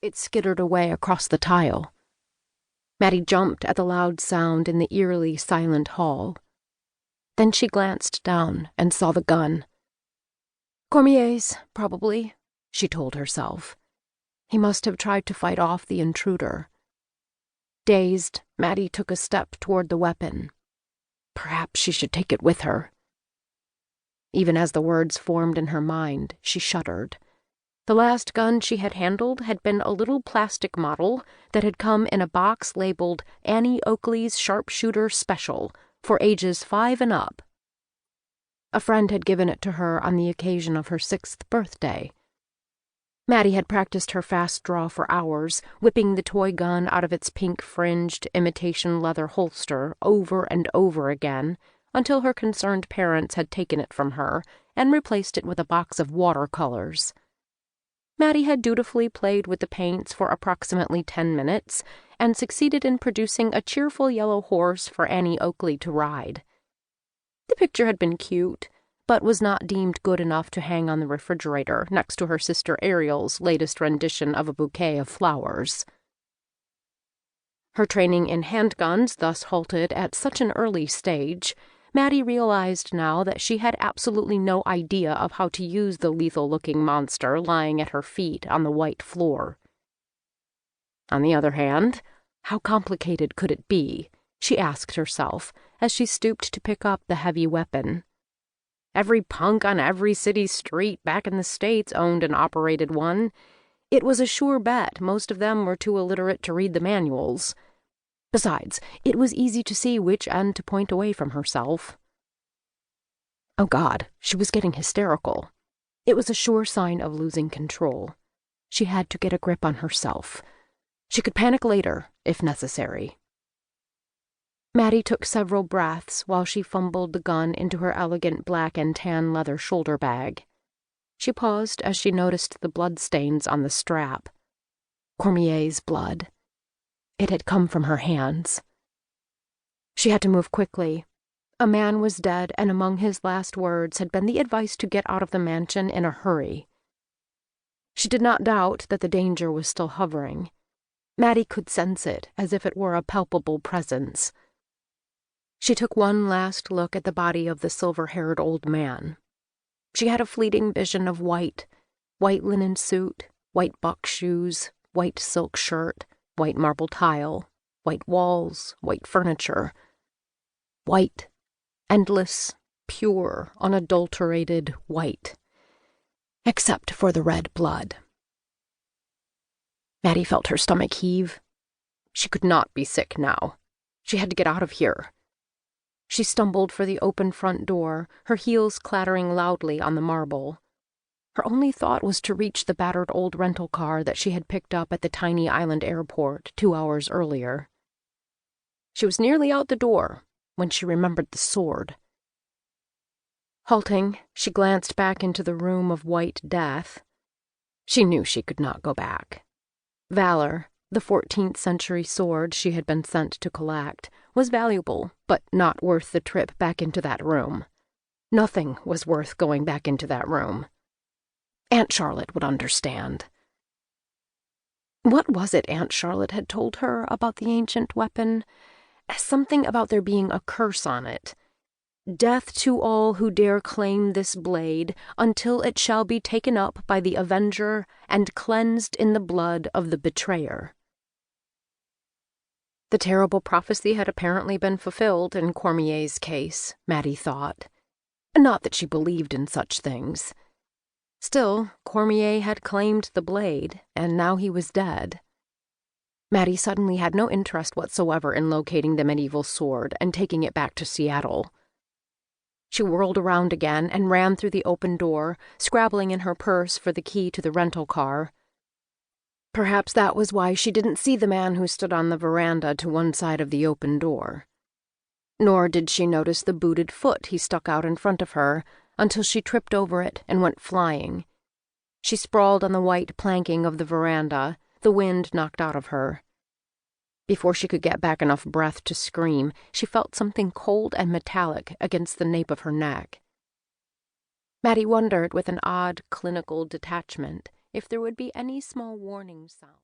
It skittered away across the tile. Mattie jumped at the loud sound in the eerily silent hall. Then she glanced down and saw the gun. Cormier's, probably, she told herself. He must have tried to fight off the intruder. Dazed, Mattie took a step toward the weapon. Perhaps she should take it with her. Even as the words formed in her mind, she shuddered. The last gun she had handled had been a little plastic model that had come in a box labeled Annie Oakley's Sharpshooter Special for ages 5 and up. A friend had given it to her on the occasion of her 6th birthday. Mattie had practiced her fast draw for hours, whipping the toy gun out of its pink-fringed imitation leather holster over and over again, until her concerned parents had taken it from her and replaced it with a box of watercolors. Mattie had dutifully played with the paints for approximately 10 minutes and succeeded in producing a cheerful yellow horse for Annie Oakley to ride. The picture had been cute, but was not deemed good enough to hang on the refrigerator next to her sister Ariel's latest rendition of a bouquet of flowers. Her training in handguns thus halted at such an early stage, Mattie realized now that she had absolutely no idea of how to use the lethal-looking monster lying at her feet on the white floor. On the other hand, how complicated could it be, she asked herself as she stooped to pick up the heavy weapon. Every punk on every city street back in the States owned and operated one. It was a sure bet most of them were too illiterate to read the manuals. Besides, it was easy to see which end to point away from herself. Oh God, she was getting hysterical. It was a sure sign of losing control. She had to get a grip on herself. She could panic later, if necessary. Mattie took several breaths while she fumbled the gun into her elegant black and tan leather shoulder bag. She paused as she noticed the bloodstains on the strap. Cormier's blood. It had come from her hands. She had to move quickly. A man was dead, and among his last words had been the advice to get out of the mansion in a hurry. She did not doubt that the danger was still hovering. Mattie could sense it as if it were a palpable presence. She took one last look at the body of the silver-haired old man. She had a fleeting vision of white linen suit, white buck shoes, white silk shirt, white marble tile, white walls, white furniture. White, endless, pure, unadulterated white, except for the red blood. Mattie felt her stomach heave. She could not be sick now. She had to get out of here. She stumbled for the open front door, her heels clattering loudly on the marble. Her only thought was to reach the battered old rental car that she had picked up at the tiny island airport 2 hours earlier. She was nearly out the door when she remembered the sword. Halting, she glanced back into the room of white death. She knew she could not go back. Valor, the 14th century sword she had been sent to collect, was valuable, but not worth the trip back into that room. Nothing was worth going back into that room. Aunt Charlotte would understand. What was it Aunt Charlotte had told her about the ancient weapon? Something about there being a curse on it. Death to all who dare claim this blade, until it shall be taken up by the avenger and cleansed in the blood of the betrayer. The terrible prophecy had apparently been fulfilled in Cormier's case, Mattie thought. Not that she believed in such things. Still, Cormier had claimed the blade, and now he was dead. Mattie suddenly had no interest whatsoever in locating the medieval sword and taking it back to Seattle. She whirled around again and ran through the open door, scrabbling in her purse for the key to the rental car. Perhaps that was why she didn't see the man who stood on the veranda to one side of the open door. Nor did she notice the booted foot he stuck out in front of her until she tripped over it and went flying. She sprawled on the white planking of the veranda, the wind knocked out of her. Before she could get back enough breath to scream, she felt something cold and metallic against the nape of her neck. Mattie wondered with an odd, clinical detachment if there would be any small warning sound.